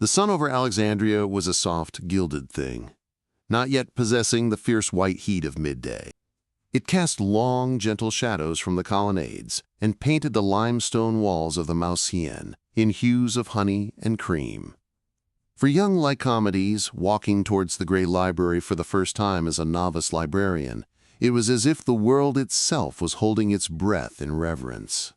The sun over Alexandria was a soft, gilded thing, not yet possessing the fierce white heat of midday. It cast long, gentle shadows from the colonnades and painted the limestone walls of the Mausoleum in hues of honey and cream. For young Lycomedes, walking towards the Great Library for the first time as a novice librarian, it was as if the world itself was holding its breath in reverence.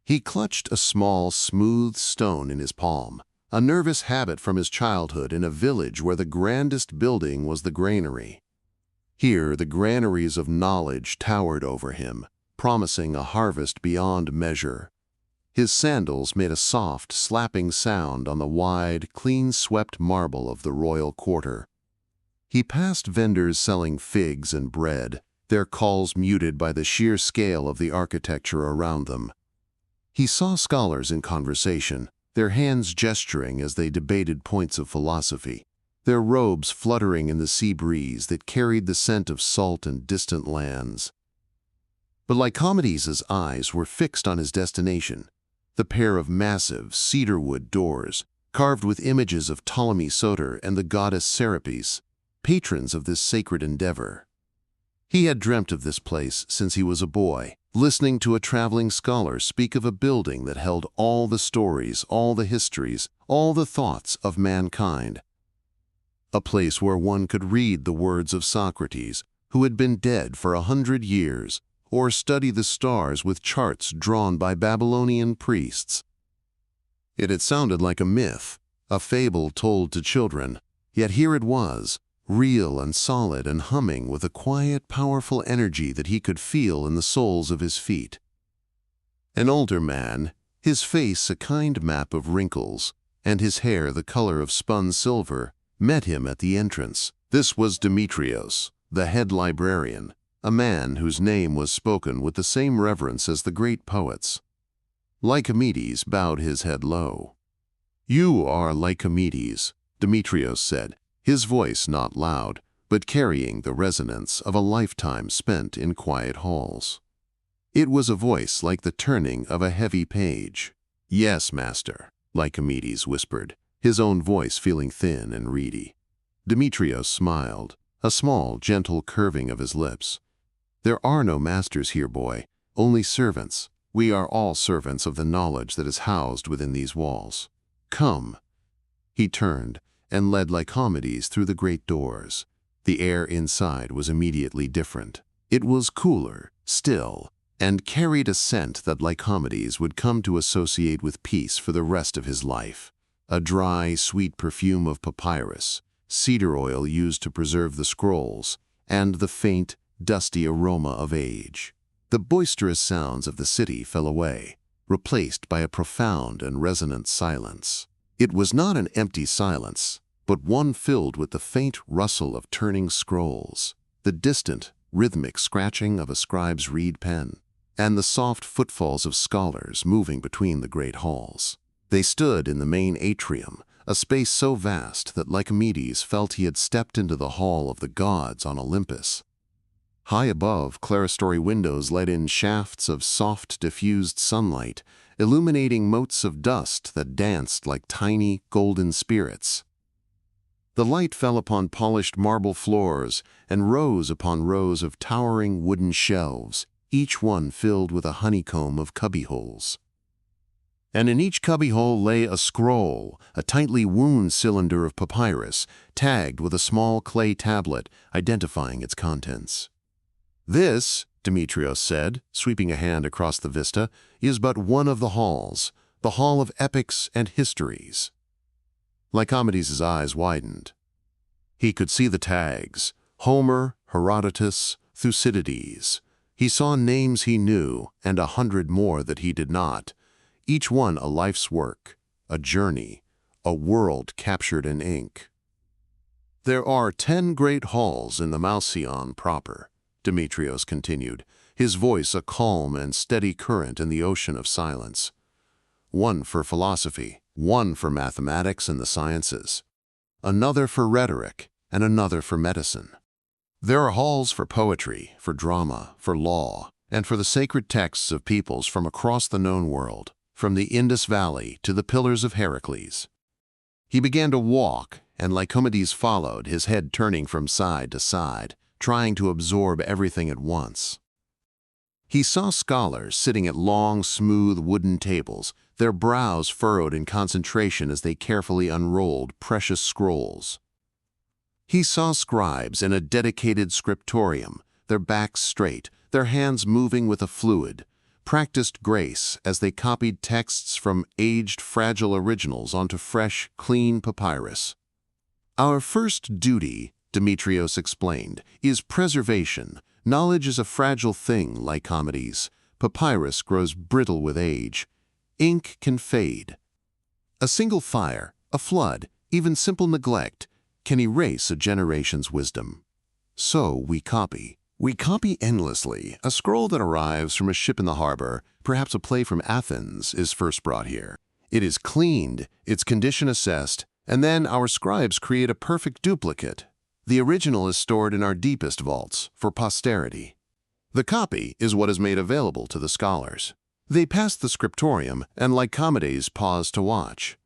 He clutched a small, smooth stone in his palm, a nervous habit from his childhood in a village where the grandest building was the granary. Here, the granaries of knowledge towered over him, promising a harvest beyond measure. His sandals made a soft, slapping sound on the wide, clean-swept marble of the royal quarter. He passed vendors selling figs and bread, their calls muted by the sheer scale of the architecture around them. He saw scholars in conversation, their hands gesturing as they debated points of philosophy, their robes fluttering in the sea breeze that carried the scent of salt and distant lands. But Lycomedes' eyes were fixed on his destination, the pair of massive cedarwood doors, carved with images of Ptolemy Soter and the goddess Serapis, patrons of this sacred endeavor. He had dreamt of this place since he was a boy, listening to a traveling scholar speak of a building that held all the stories, all the histories, all the thoughts of mankind. A place where one could read the words of Socrates, who had been dead for 100 years, or study the stars with charts drawn by Babylonian priests. It had sounded like a myth, a fable told to children, yet here it was, real and solid and humming with a quiet, powerful energy that he could feel in the soles of his feet. An older man, his face a kind map of wrinkles, and his hair the color of spun silver, met him at the entrance. This was Demetrios, the head librarian, a man whose name was spoken with the same reverence as the great poets. Lycomedes bowed his head low. "You are Lycomedes," Demetrios said, his voice not loud, but carrying the resonance of a lifetime spent in quiet halls. It was a voice like the turning of a heavy page. "Yes, master," Lycomedes whispered, his own voice feeling thin and reedy. Demetrios smiled, a small, gentle curving of his lips. "There are no masters here, boy, only servants. We are all servants of the knowledge that is housed within these walls. Come." He turned and led Lycomedes through the great doors. The air inside was immediately different. It was cooler, still, and carried a scent that Lycomedes would come to associate with peace for the rest of his life. A dry, sweet perfume of papyrus, cedar oil used to preserve the scrolls, and the faint, dusty aroma of age. The boisterous sounds of the city fell away, replaced by a profound and resonant silence. It was not an empty silence, but one filled with the faint rustle of turning scrolls, the distant, rhythmic scratching of a scribe's reed pen, and the soft footfalls of scholars moving between the great halls. They stood in the main atrium, a space so vast that Lycomedes felt he had stepped into the hall of the gods on Olympus. High above, clerestory windows let in shafts of soft, diffused sunlight, illuminating motes of dust that danced like tiny, golden spirits. The light fell upon polished marble floors and rows upon rows of towering wooden shelves, each one filled with a honeycomb of cubbyholes. And in each cubbyhole lay a scroll, a tightly wound cylinder of papyrus, tagged with a small clay tablet identifying its contents. "This," Demetrios said, sweeping a hand across the vista, "is but one of the halls, the hall of epics and histories." Lycomedes' eyes widened. He could see the tags: Homer, Herodotus, Thucydides. He saw names he knew and 100 more that he did not, each one a life's work, a journey, a world captured in ink. "There are 10 great halls in the Mausoleum proper," Demetrios continued, his voice a calm and steady current in the ocean of silence. "One for philosophy, one for mathematics and the sciences, another for rhetoric, and another for medicine. There are halls for poetry, for drama, for law, and for the sacred texts of peoples from across the known world, from the Indus Valley to the Pillars of Heracles." He began to walk, and Lycomedes followed, his head turning from side to side, trying to absorb everything at once. He saw scholars sitting at long, smooth wooden tables, their brows furrowed in concentration as they carefully unrolled precious scrolls. He saw scribes in a dedicated scriptorium, their backs straight, their hands moving with a fluid, practiced grace as they copied texts from aged, fragile originals onto fresh, clean papyrus. "Our first duty," Demetrios explained, "is preservation. Knowledge is a fragile thing, Lycomedes. Papyrus grows brittle with age. Ink can fade. A single fire, a flood, even simple neglect can erase a generation's wisdom. So we copy. We copy endlessly. A scroll that arrives from a ship in the harbor, perhaps a play from Athens, is first brought here. It is cleaned, its condition assessed, and then our scribes create a perfect duplicate. The original is stored in our deepest vaults for posterity. The copy is what is made available to the scholars." They passed the scriptorium, and Lycomedes paused to watch.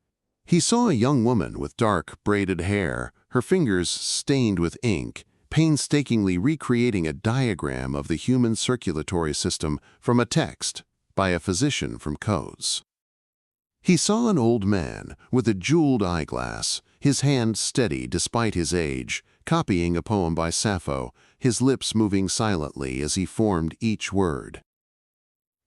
He saw a young woman with dark, braided hair, her fingers stained with ink, painstakingly recreating a diagram of the human circulatory system from a text by a physician from Kos. He saw an old man with a jeweled eyeglass, his hand steady despite his age, copying a poem by Sappho, his lips moving silently as he formed each word.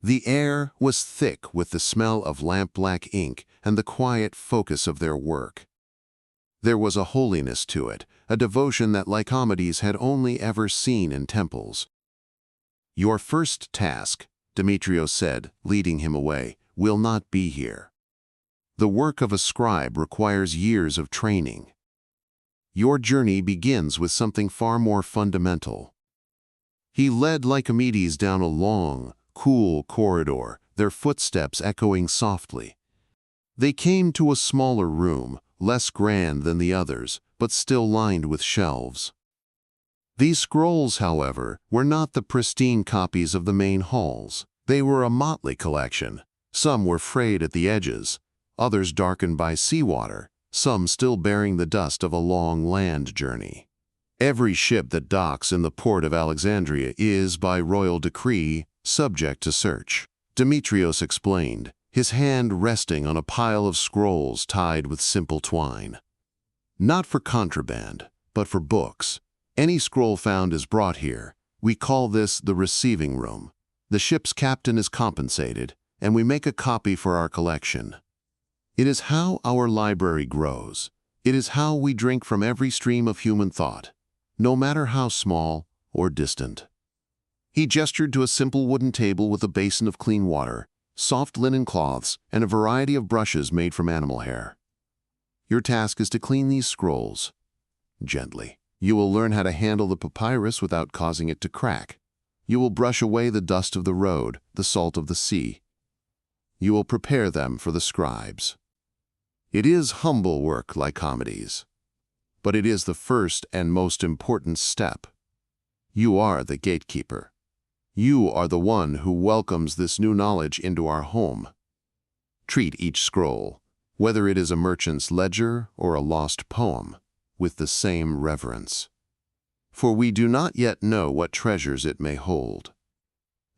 The air was thick with the smell of lamp-black ink and the quiet focus of their work. There was a holiness to it, a devotion that Lycomedes had only ever seen in temples. "Your first task," Demetrios said, leading him away, "will not be here. The work of a scribe requires years of training. Your journey begins with something far more fundamental." He led Lycomedes down a long, cool corridor, their footsteps echoing softly. They came to a smaller room, less grand than the others, but still lined with shelves. These scrolls, however, were not the pristine copies of the main halls. They were a motley collection. Some were frayed at the edges, others darkened by seawater, some still bearing the dust of a long land journey. Every ship that docks in the port of Alexandria is, by royal decree, subject to search, Demetrios explained, his hand resting on a pile of scrolls tied with simple twine. "Not for contraband, but for books. Any scroll found is brought here. We call this the receiving room. The ship's captain is compensated, and we make a copy for our collection. It is how our library grows. It is how we drink from every stream of human thought, no matter how small or distant." He gestured to a simple wooden table with a basin of clean water, soft linen cloths, and a variety of brushes made from animal hair. "Your task is to clean these scrolls gently. You will learn how to handle the papyrus without causing it to crack. You will brush away the dust of the road, the salt of the sea. You will prepare them for the scribes. It is humble work, Lycomedes, but it is the first and most important step. You are the gatekeeper. You are the one who welcomes this new knowledge into our home. Treat each scroll, whether it is a merchant's ledger or a lost poem, with the same reverence. For we do not yet know what treasures it may hold."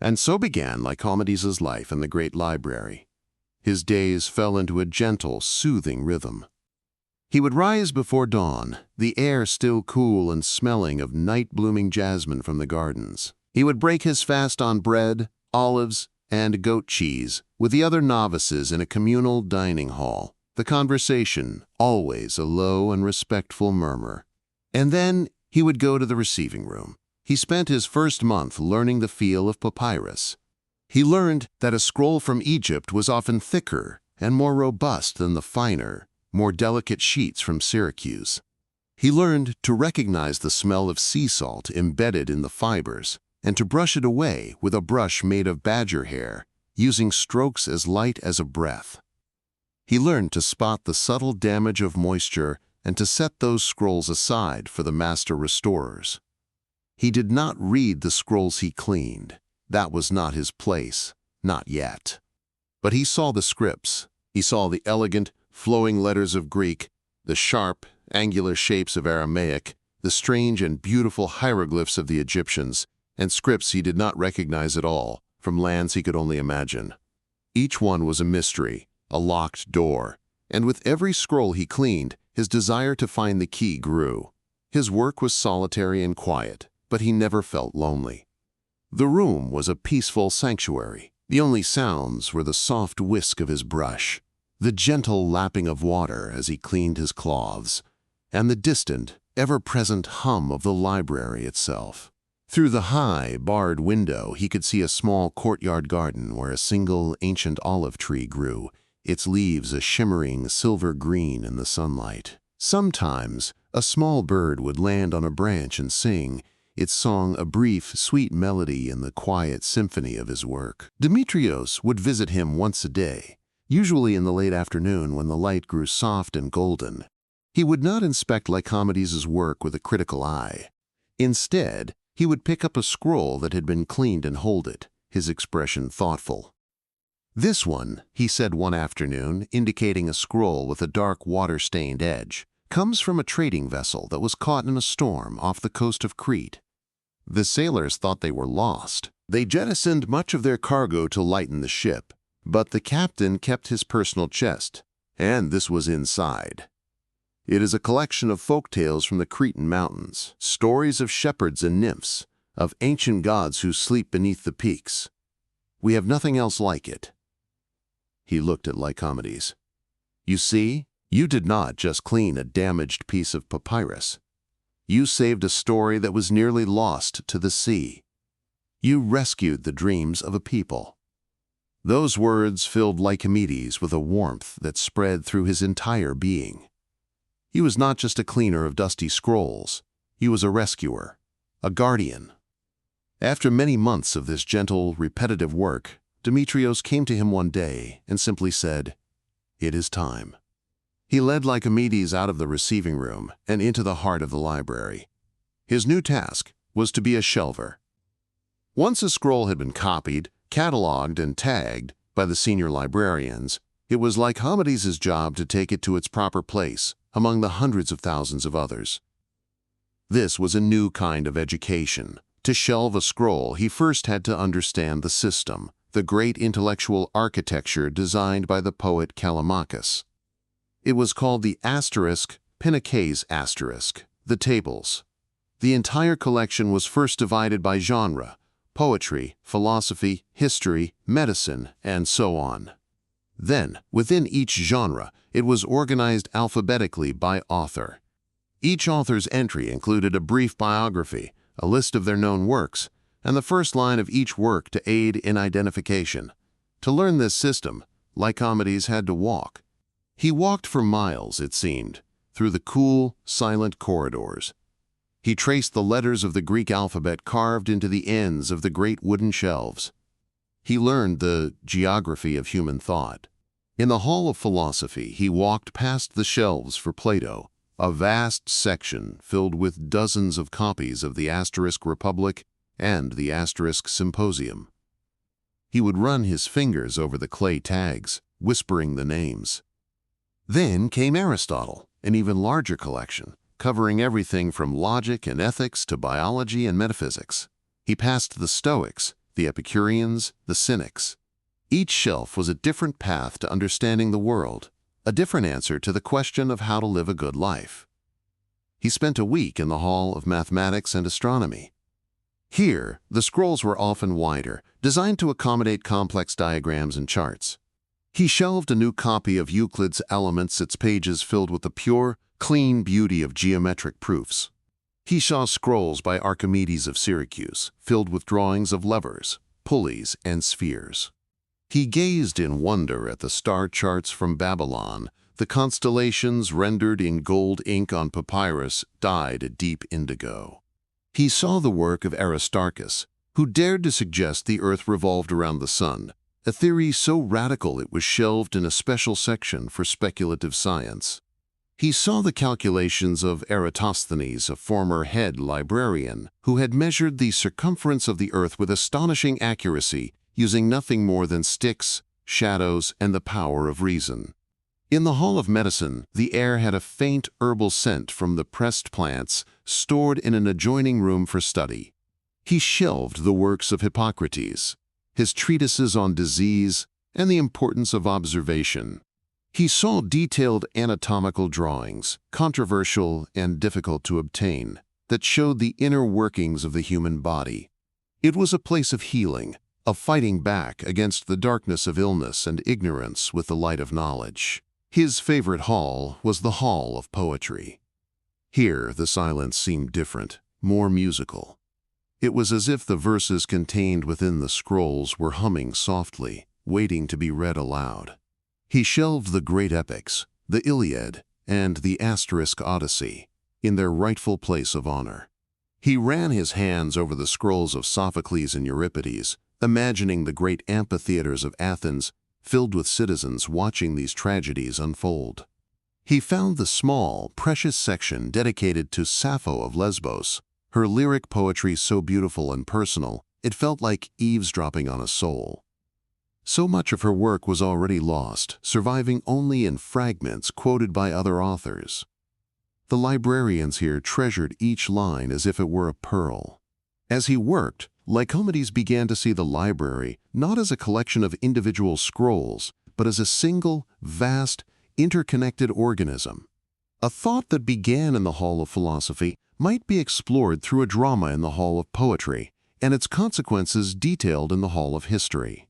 And so began Lycomedes' life in the Great Library. His days fell into a gentle, soothing rhythm. He would rise before dawn, the air still cool and smelling of night-blooming jasmine from the gardens. He would break his fast on bread, olives, and goat cheese with the other novices in a communal dining hall, the conversation always a low and respectful murmur. And then he would go to the receiving room. He spent his first month learning the feel of papyrus. He learned that a scroll from Egypt was often thicker and more robust than the finer, more delicate sheets from Syracuse. He learned to recognize the smell of sea salt embedded in the fibers and to brush it away with a brush made of badger hair, using strokes as light as a breath. He learned to spot the subtle damage of moisture and to set those scrolls aside for the master restorers. He did not read the scrolls he cleaned. That was not his place, not yet. But he saw the scripts. He saw the elegant, flowing letters of Greek, The sharp, angular shapes of Aramaic, the strange and beautiful hieroglyphs of the Egyptians, and scripts he did not recognize at all, from lands he could only imagine. Each one was a mystery, a locked door, and with every scroll he cleaned, his desire to find the key grew. His work was solitary and quiet, but he never felt lonely. The room was a peaceful sanctuary. The only sounds were the soft whisk of his brush, the gentle lapping of water as he cleaned his cloths, and the distant, ever-present hum of the library itself. Through the high, barred window, he could see a small courtyard garden where a single ancient olive tree grew, its leaves a shimmering silver green in the sunlight. Sometimes, a small bird would land on a branch and sing, its song a brief, sweet melody in the quiet symphony of his work. Demetrios would visit him once a day, usually in the late afternoon when the light grew soft and golden. He would not inspect Lycomedes's work with a critical eye. Instead, he would pick up a scroll that had been cleaned and hold it, his expression thoughtful. "This one," he said one afternoon, indicating a scroll with a dark water-stained edge, "comes from a trading vessel that was caught in a storm off the coast of Crete. The sailors thought they were lost. They jettisoned much of their cargo to lighten the ship, but the captain kept his personal chest, and this was inside. It is a collection of folk tales from the Cretan mountains, stories of shepherds and nymphs, of ancient gods who sleep beneath the peaks. We have nothing else like it." He looked at Lycomedes. "You see, you did not just clean a damaged piece of papyrus. You saved a story that was nearly lost to the sea. You rescued the dreams of a people." Those words filled Lycomedes with a warmth that spread through his entire being. He was not just a cleaner of dusty scrolls. He was a rescuer, a guardian. After many months of this gentle, repetitive work, Demetrios came to him one day and simply said, "It is time." He led Lycomedes out of the receiving room and into the heart of the library. His new task was to be a shelver. Once a scroll had been copied, catalogued, and tagged by the senior librarians, it was Lycomedes's job to take it to its proper place among the hundreds of thousands of others. This was a new kind of education. To shelve a scroll, he first had to understand the system, the great intellectual architecture designed by the poet Callimachus. It was called the Pinakes asterisk, the tables. The entire collection was first divided by genre: poetry, philosophy, history, medicine, and so on. Then, within each genre, it was organized alphabetically by author. Each author's entry included a brief biography, a list of their known works, and the first line of each work to aid in identification. To learn this system, Lycomedes had to walk. He walked for miles, it seemed, through the cool, silent corridors. He traced the letters of the Greek alphabet carved into the ends of the great wooden shelves. He learned the geography of human thought. In the Hall of Philosophy, he walked past the shelves for Plato, a vast section filled with dozens of copies of the Asterisk Republic and the Asterisk Symposium. He would run his fingers over the clay tags, whispering the names. Then came Aristotle, an even larger collection, covering everything from logic and ethics to biology and metaphysics. He passed the Stoics, the Epicureans, the Cynics. Each shelf was a different path to understanding the world, a different answer to the question of how to live a good life. He spent a week in the Hall of Mathematics and Astronomy. Here, the scrolls were often wider, designed to accommodate complex diagrams and charts. He shelved a new copy of Euclid's Elements, its pages filled with the pure, clean beauty of geometric proofs. He saw scrolls by Archimedes of Syracuse, filled with drawings of levers, pulleys, and spheres. He gazed in wonder at the star charts from Babylon, the constellations rendered in gold ink on papyrus dyed a deep indigo. He saw the work of Aristarchus, who dared to suggest the earth revolved around the sun, a theory so radical it was shelved in a special section for speculative science. He saw the calculations of Eratosthenes, a former head librarian, who had measured the circumference of the earth with astonishing accuracy, using nothing more than sticks, shadows, and the power of reason. In the Hall of Medicine, the air had a faint herbal scent from the pressed plants stored in an adjoining room for study. He shelved the works of Hippocrates, his treatises on disease, and the importance of observation. He saw detailed anatomical drawings, controversial and difficult to obtain, that showed the inner workings of the human body. It was a place of healing, of fighting back against the darkness of illness and ignorance with the light of knowledge. His favorite hall was the Hall of Poetry. Here, the silence seemed different, more musical. It was as if the verses contained within the scrolls were humming softly, waiting to be read aloud. He shelved the great epics, the Iliad and the Asterisk Odyssey, in their rightful place of honor. He ran his hands over the scrolls of Sophocles and Euripides, imagining the great amphitheaters of Athens filled with citizens watching these tragedies unfold. He found the small, precious section dedicated to Sappho of Lesbos, her lyric poetry so beautiful and personal, it felt like eavesdropping on a soul. So much of her work was already lost, surviving only in fragments quoted by other authors. The librarians here treasured each line as if it were a pearl. As he worked, Lycomedes began to see the library not as a collection of individual scrolls, but as a single, vast, interconnected organism. A thought that began in the Hall of Philosophy might be explored through a drama in the Hall of Poetry, and its consequences detailed in the Hall of History.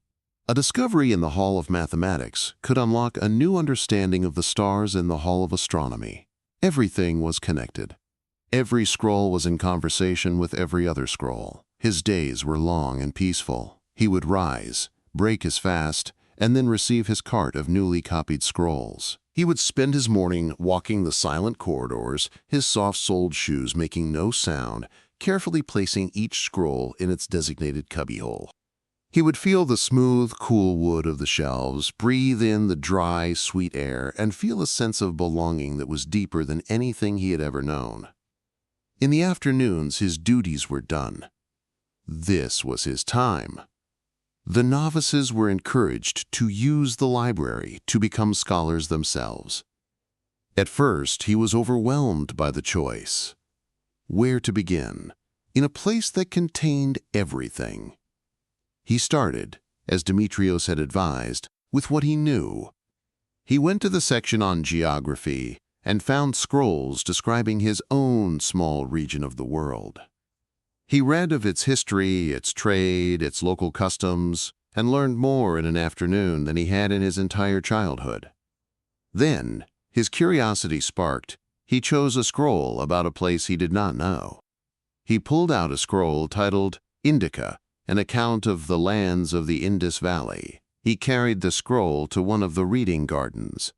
A discovery in the Hall of Mathematics could unlock a new understanding of the stars in the Hall of Astronomy. Everything was connected. Every scroll was in conversation with every other scroll. His days were long and peaceful. He would rise, break his fast, and then receive his cart of newly copied scrolls. He would spend his morning walking the silent corridors, his soft-soled shoes making no sound, carefully placing each scroll in its designated cubbyhole. He would feel the smooth, cool wood of the shelves, breathe in the dry, sweet air, and feel a sense of belonging that was deeper than anything he had ever known. In the afternoons, his duties were done. This was his time. The novices were encouraged to use the library to become scholars themselves. At first, he was overwhelmed by the choice. Where to begin? In a place that contained everything. He started, as Demetrios had advised, with what he knew. He went to the section on geography and found scrolls describing his own small region of the world. He read of its history, its trade, its local customs, and learned more in an afternoon than he had in his entire childhood. Then, his curiosity sparked, he chose a scroll about a place he did not know. He pulled out a scroll titled Indica, an account of the lands of the Indus Valley. He carried the scroll to one of the reading gardens.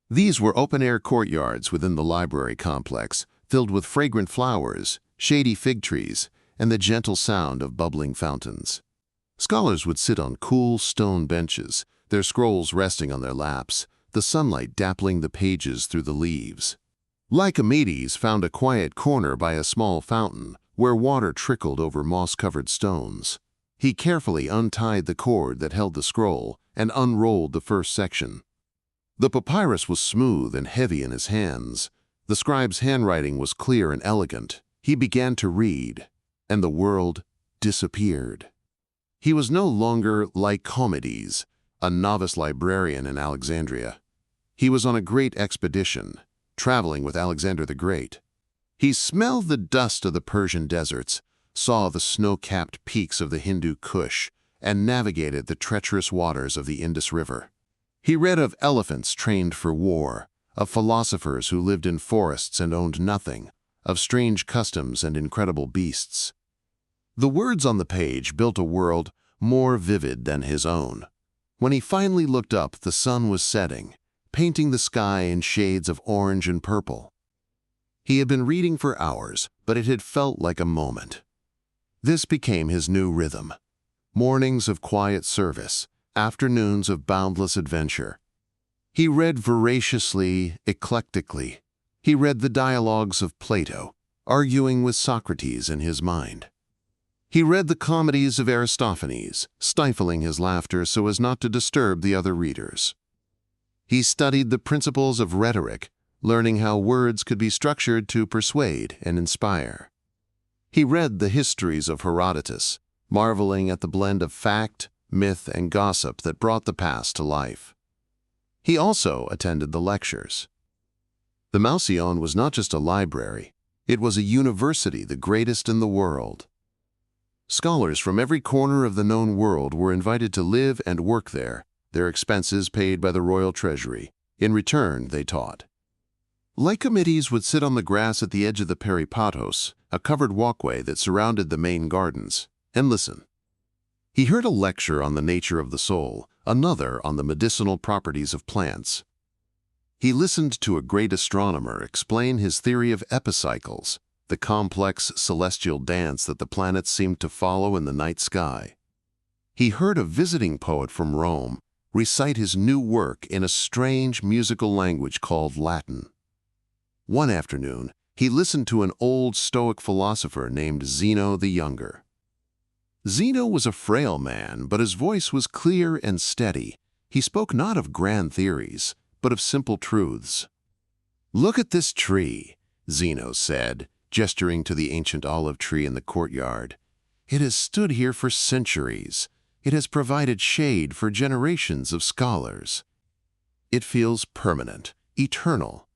These were open-air courtyards within the library complex, filled with fragrant flowers, shady fig trees, and the gentle sound of bubbling fountains. Scholars would sit on cool stone benches, their scrolls resting on their laps, the sunlight dappling the pages through the leaves. Lycomedes found a quiet corner by a small fountain where water trickled over moss-covered stones. He carefully untied the cord that held the scroll and unrolled the first section. The papyrus was smooth and heavy in his hands. The scribe's handwriting was clear and elegant. He began to read, and the world disappeared. He was no longer Lycomedes, a novice librarian in Alexandria. He was on a great expedition, traveling with Alexander the Great. He smelled the dust of the Persian deserts, saw the snow-capped peaks of the Hindu Kush, and navigated the treacherous waters of the Indus River. He read of elephants trained for war, of philosophers who lived in forests and owned nothing, of strange customs and incredible beasts. The words on the page built a world more vivid than his own. When he finally looked up, the sun was setting, painting the sky in shades of orange and purple. He had been reading for hours, but it had felt like a moment. This became his new rhythm. Mornings of quiet service, afternoons of boundless adventure. He read voraciously, eclectically. He read the dialogues of Plato, arguing with Socrates in his mind. He read the comedies of Aristophanes, stifling his laughter so as not to disturb the other readers. He studied the principles of rhetoric, learning how words could be structured to persuade and inspire. He read the histories of Herodotus, marveling at the blend of fact, myth, and gossip that brought the past to life. He also attended the lectures. The Mouseion was not just a library, it was a university, the greatest in the world. Scholars from every corner of the known world were invited to live and work there, their expenses paid by the royal treasury. In return, they taught. Archimedes would sit on the grass at the edge of the peripatos, a covered walkway that surrounded the main gardens, and listen. He heard a lecture on the nature of the soul, another on the medicinal properties of plants. He listened to a great astronomer explain his theory of epicycles, the complex celestial dance that the planets seemed to follow in the night sky. He heard a visiting poet from Rome recite his new work in a strange musical language called Latin. One afternoon, he listened to an old Stoic philosopher named Zeno the Younger. Zeno was a frail man, but his voice was clear and steady. He spoke not of grand theories, but of simple truths. "Look at this tree," Zeno said, gesturing to the ancient olive tree in the courtyard. "It has stood here for centuries. It has provided shade for generations of scholars. It feels permanent, eternal.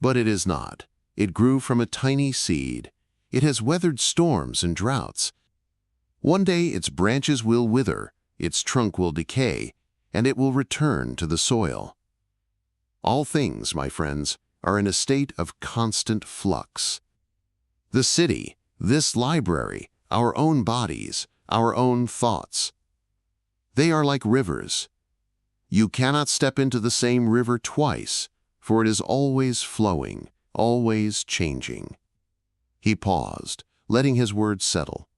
But it is not. It grew from a tiny seed. It has weathered storms and droughts. One day its branches will wither, its trunk will decay, and it will return to the soil. All things, my friends, are in a state of constant flux. The city, this library, our own bodies, our own thoughts. They are like rivers. You cannot step into the same river twice, for it is always flowing, always changing." He paused, letting his words settle.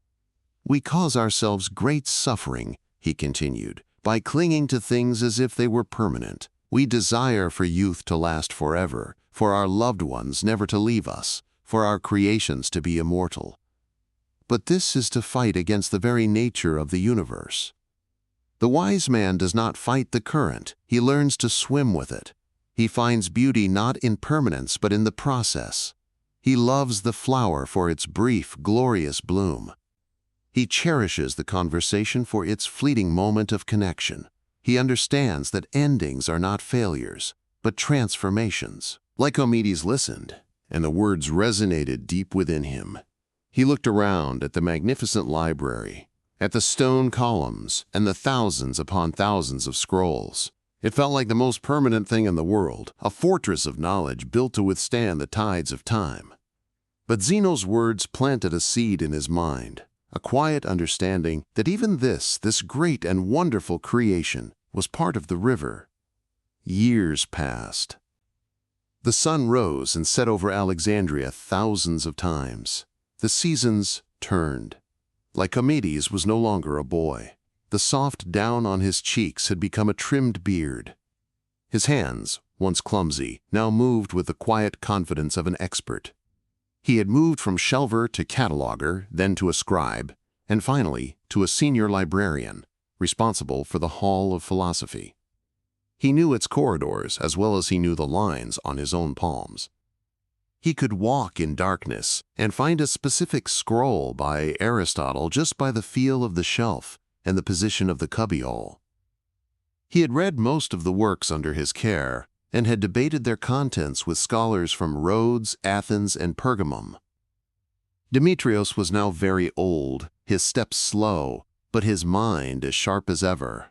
"We cause ourselves great suffering," he continued, "by clinging to things as if they were permanent. We desire for youth to last forever, for our loved ones never to leave us, for our creations to be immortal. But this is to fight against the very nature of the universe. The wise man does not fight the current, he learns to swim with it. He finds beauty not in permanence but in the process. He loves the flower for its brief, glorious bloom. He cherishes the conversation for its fleeting moment of connection. He understands that endings are not failures, but transformations." Archimedes listened, and the words resonated deep within him. He looked around at the magnificent library, at the stone columns and the thousands upon thousands of scrolls. It felt like the most permanent thing in the world, a fortress of knowledge built to withstand the tides of time. But Zeno's words planted a seed in his mind, a quiet understanding that even this great and wonderful creation, was part of the river. Years passed. The sun rose and set over Alexandria thousands of times. The seasons turned. Archimedes was no longer a boy. The soft down on his cheeks had become a trimmed beard. His hands, once clumsy, now moved with the quiet confidence of an expert. He had moved from shelver to cataloger, then to a scribe, and finally to a senior librarian, responsible for the Hall of Philosophy. He knew its corridors as well as he knew the lines on his own palms. He could walk in darkness and find a specific scroll by Aristotle just by the feel of the shelf and the position of the cubbyhole. He had read most of the works under his care and had debated their contents with scholars from Rhodes, Athens, and Pergamum. Demetrios was now very old, his steps slow, but his mind as sharp as ever.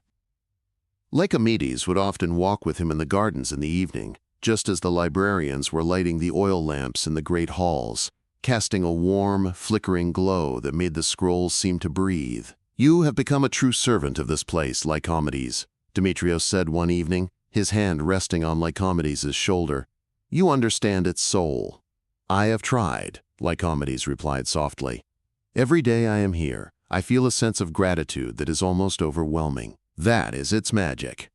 Archimedes would often walk with him in the gardens in the evening, just as the librarians were lighting the oil lamps in the great halls, casting a warm, flickering glow that made the scrolls seem to breathe. "You have become a true servant of this place, Lycomedes," Demetrios said one evening, his hand resting on Lycomedes' shoulder. "You understand its soul." "I have tried," Lycomedes replied softly. "Every day I am here, I feel a sense of gratitude that is almost overwhelming. That is its magic,"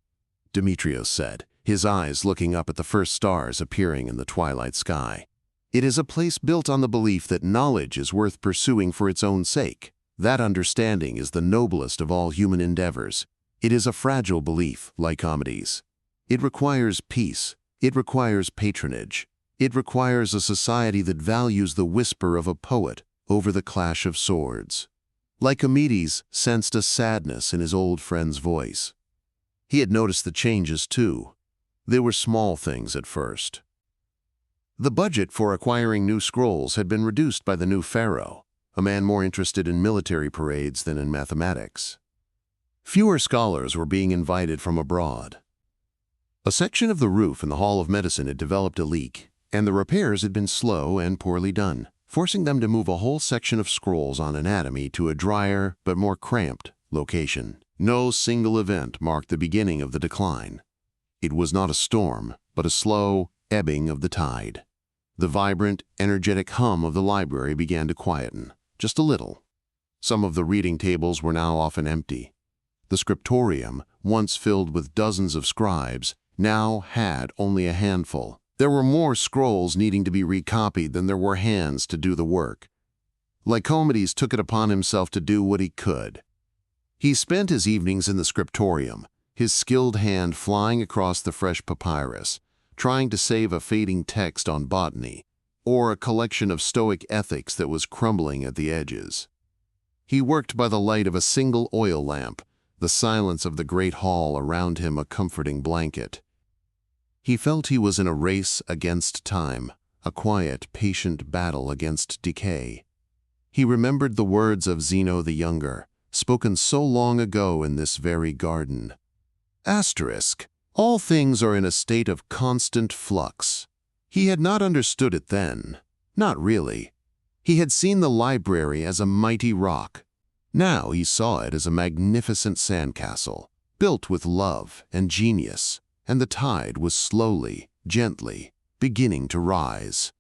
Demetrios said, his eyes looking up at the first stars appearing in the twilight sky. "It is a place built on the belief that knowledge is worth pursuing for its own sake. That understanding is the noblest of all human endeavors. It is a fragile belief, Lycomedes. It requires peace. It requires patronage. It requires a society that values the whisper of a poet over the clash of swords. Archimedes sensed a sadness in his old friend's voice. He had noticed the changes too. They were small things at first. The budget for acquiring new scrolls had been reduced by the new pharaoh, a man more interested in military parades than in mathematics. Fewer scholars were being invited from abroad. A section of the roof in the Hall of Medicine had developed a leak, and the repairs had been slow and poorly done, forcing them to move a whole section of scrolls on anatomy to a drier but more cramped location. No single event marked the beginning of the decline. It was not a storm, but a slow ebbing of the tide. The vibrant, energetic hum of the library began to quieten, just a little. Some of the reading tables were now often empty. The scriptorium, once filled with dozens of scribes, now had only a handful. There were more scrolls needing to be recopied than there were hands to do the work. Archimedes took it upon himself to do what he could. He spent his evenings in the scriptorium, his skilled hand flying across the fresh papyrus, trying to save a fading text on botany, or a collection of Stoic ethics that was crumbling at the edges. He worked by the light of a single oil lamp, the silence of the great hall around him a comforting blanket. He felt he was in a race against time, a quiet, patient battle against decay. He remembered the words of Zeno the Younger, spoken so long ago in this very garden. Asterisk. All things are in a state of constant flux. He had not understood it then. Not really. He had seen the library as a mighty rock. Now he saw it as a magnificent sandcastle, built with love and genius, and the tide was slowly, gently, beginning to rise.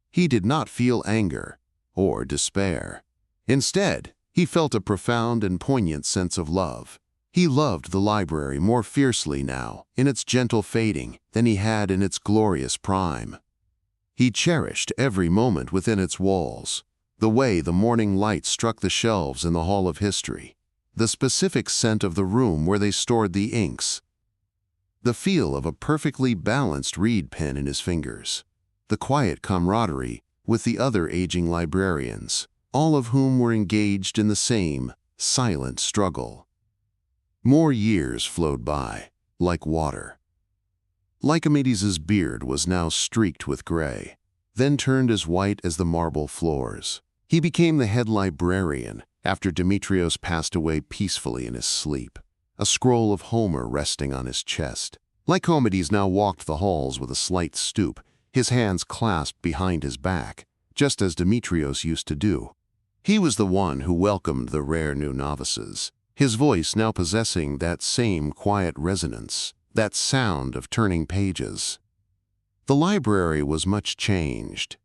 He did not feel anger or despair. Instead, he felt a profound and poignant sense of love. He loved the library more fiercely now, in its gentle fading, than he had in its glorious prime. He cherished every moment within its walls, the way the morning light struck the shelves in the Hall of History, the specific scent of the room where they stored the inks, the feel of a perfectly balanced reed pen in his fingers, the quiet camaraderie with the other aging librarians, all of whom were engaged in the same silent struggle. More years flowed by, like water. Archimedes's beard was now streaked with gray, then turned as white as the marble floors. He became the head librarian after Demetrios passed away peacefully in his sleep, a scroll of Homer resting on his chest. Archimedes now walked the halls with a slight stoop, his hands clasped behind his back, just as Demetrios used to do. He was the one who welcomed the rare new novices, his voice now possessing that same quiet resonance, that sound of turning pages. The library was much changed.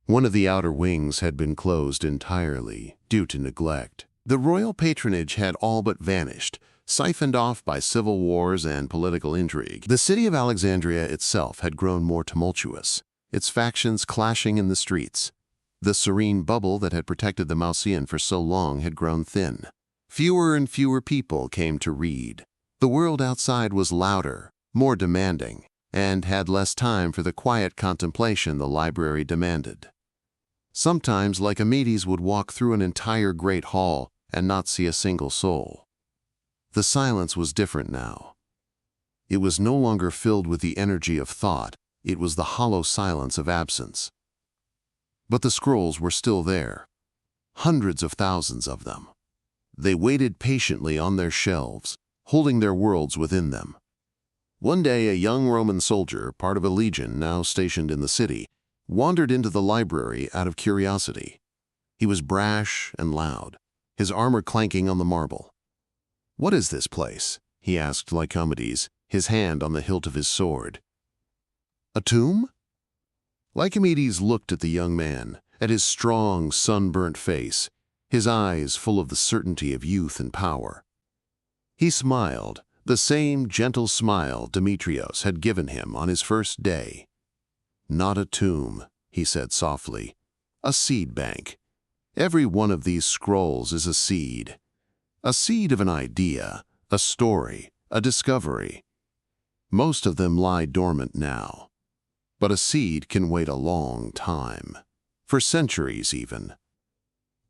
One of the outer wings had been closed entirely, due to neglect. The royal patronage had all but vanished, siphoned off by civil wars and political intrigue. The city of Alexandria itself had grown more tumultuous, its factions clashing in the streets. The serene bubble that had protected the Mausean for so long had grown thin. Fewer and fewer people came to read. The world outside was louder, more demanding, and had less time for the quiet contemplation the library demanded. Sometimes Archimedes would walk through an entire great hall and not see a single soul. The silence was different now. It was no longer filled with the energy of thought, it was the hollow silence of absence. But the scrolls were still there, hundreds of thousands of them. They waited patiently on their shelves, holding their worlds within them. One day, a young Roman soldier, part of a legion now stationed in the city, wandered into the library out of curiosity. He was brash and loud, his armor clanking on the marble. "What is this place?" he asked Archimedes, his hand on the hilt of his sword. "A tomb?" Archimedes looked at the young man, at his strong, sunburnt face, his eyes full of the certainty of youth and power. He smiled, the same gentle smile Demetrios had given him on his first day. "Not a tomb," he said softly, "a seed bank. Every one of these scrolls is a seed of an idea, a story, a discovery. Most of them lie dormant now. But a seed can wait a long time, for centuries even.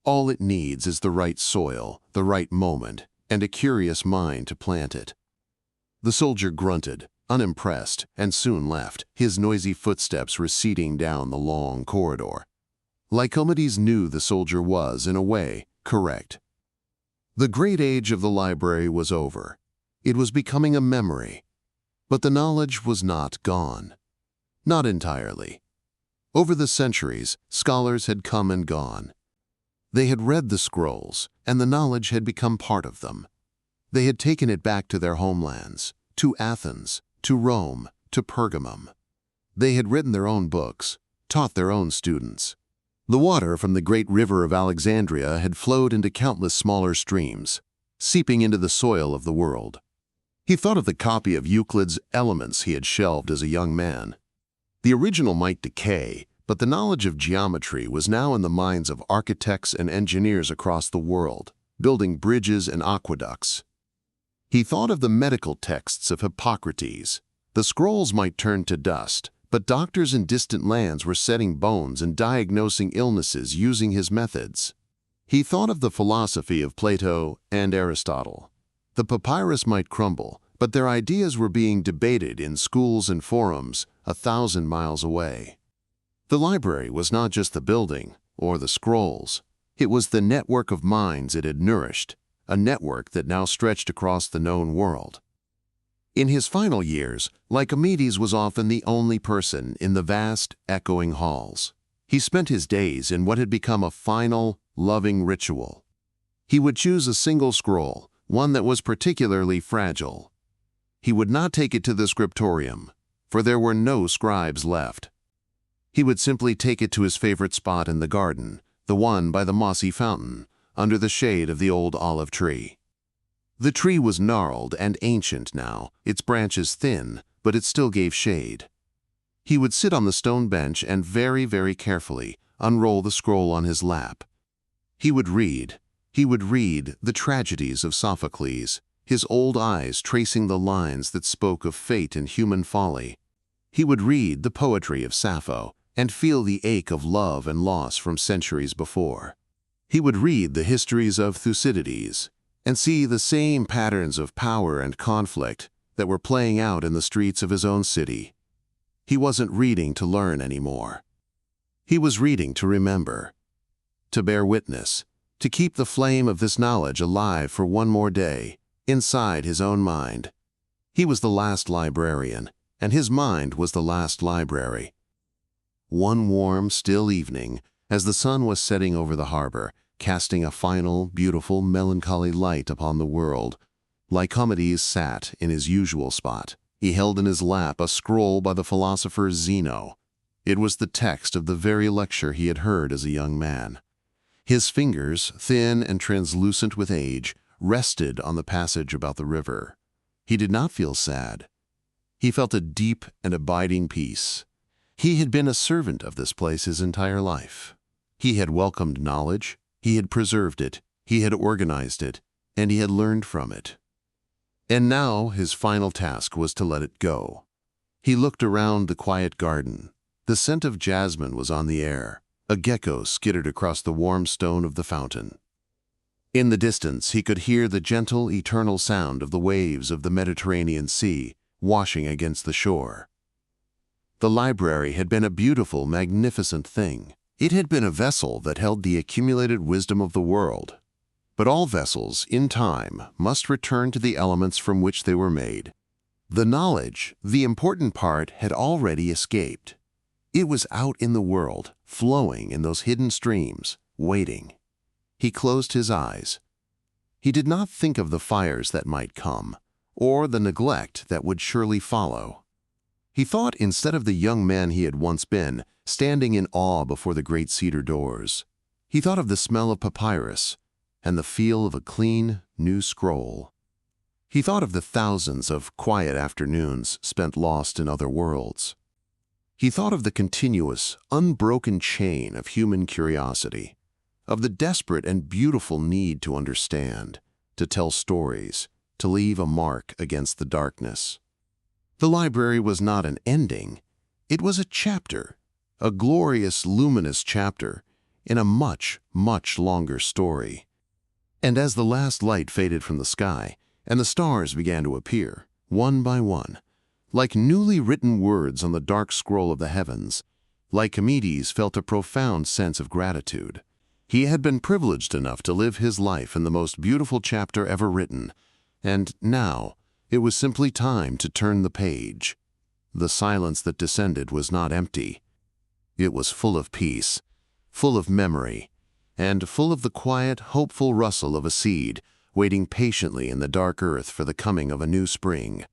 All it needs is the right soil, the right moment, and a curious mind to plant it. The soldier grunted, unimpressed, and soon left, his noisy footsteps receding down the long corridor. Archimedes knew the soldier was, in a way, correct. The great age of the library was over. It was becoming a memory. But the knowledge was not gone. Not entirely. Over the centuries, scholars had come and gone. They had read the scrolls, and the knowledge had become part of them. They had taken it back to their homelands, to Athens, to Rome, to Pergamum. They had written their own books, taught their own students. The water from the Great River of Alexandria had flowed into countless smaller streams, seeping into the soil of the world. He thought of the copy of Euclid's Elements he had shelved as a young man. The original might decay, but the knowledge of geometry was now in the minds of architects and engineers across the world, building bridges and aqueducts. He thought of the medical texts of Hippocrates. The scrolls might turn to dust, but doctors in distant lands were setting bones and diagnosing illnesses using his methods. He thought of the philosophy of Plato and Aristotle. The papyrus might crumble, but their ideas were being debated in schools and forums 1,000 miles away. The library was not just the building or the scrolls. It was the network of minds it had nourished, a network that now stretched across the known world. In his final years, Archimedes was often the only person in the vast, echoing halls. He spent his days in what had become a final, loving ritual. He would choose a single scroll, one that was particularly fragile. He would not take it to the scriptorium, for there were no scribes left. He would simply take it to his favorite spot in the garden, the one by the mossy fountain, under the shade of the old olive tree. The tree was gnarled and ancient now, its branches thin, but it still gave shade. He would sit on the stone bench and very, very carefully unroll the scroll on his lap. He would read the tragedies of Sophocles, his old eyes tracing the lines that spoke of fate and human folly. He would read the poetry of Sappho and feel the ache of love and loss from centuries before. He would read the histories of Thucydides and see the same patterns of power and conflict that were playing out in the streets of his own city. He wasn't reading to learn anymore. He was reading to remember, to bear witness, to keep the flame of this knowledge alive for one more day, inside his own mind. He was the last librarian, and his mind was the last library. One warm, still evening, as the sun was setting over the harbor, casting a final, beautiful, melancholy light upon the world, Archimedes sat in his usual spot. He held in his lap a scroll by the philosopher Zeno. It was the text of the very lecture he had heard as a young man. His fingers, thin and translucent with age, rested on the passage about the river. He did not feel sad. He felt a deep and abiding peace. He had been a servant of this place his entire life. He had welcomed knowledge, he had preserved it, he had organized it, and he had learned from it. And now his final task was to let it go. He looked around the quiet garden. The scent of jasmine was on the air. A gecko skittered across the warm stone of the fountain. In the distance, he could hear the gentle, eternal sound of the waves of the Mediterranean Sea washing against the shore. The library had been a beautiful, magnificent thing. It had been a vessel that held the accumulated wisdom of the world. But all vessels, in time, must return to the elements from which they were made. The knowledge, the important part, had already escaped. It was out in the world, flowing in those hidden streams, waiting. He closed his eyes. He did not think of the fires that might come, or the neglect that would surely follow. He thought instead of the young man he had once been, standing in awe before the great cedar doors. He thought of the smell of papyrus and the feel of a clean, new scroll. He thought of the thousands of quiet afternoons spent lost in other worlds. He thought of the continuous, unbroken chain of human curiosity, of the desperate and beautiful need to understand, to tell stories, to leave a mark against the darkness. The library was not an ending. It was a chapter, a glorious, luminous chapter in a much, much longer story. And as the last light faded from the sky and the stars began to appear, one by one, like newly written words on the dark scroll of the heavens, Archimedes felt a profound sense of gratitude. He had been privileged enough to live his life in the most beautiful chapter ever written, and now it was simply time to turn the page. The silence that descended was not empty. It was full of peace, full of memory, and full of the quiet, hopeful rustle of a seed waiting patiently in the dark earth for the coming of a new spring.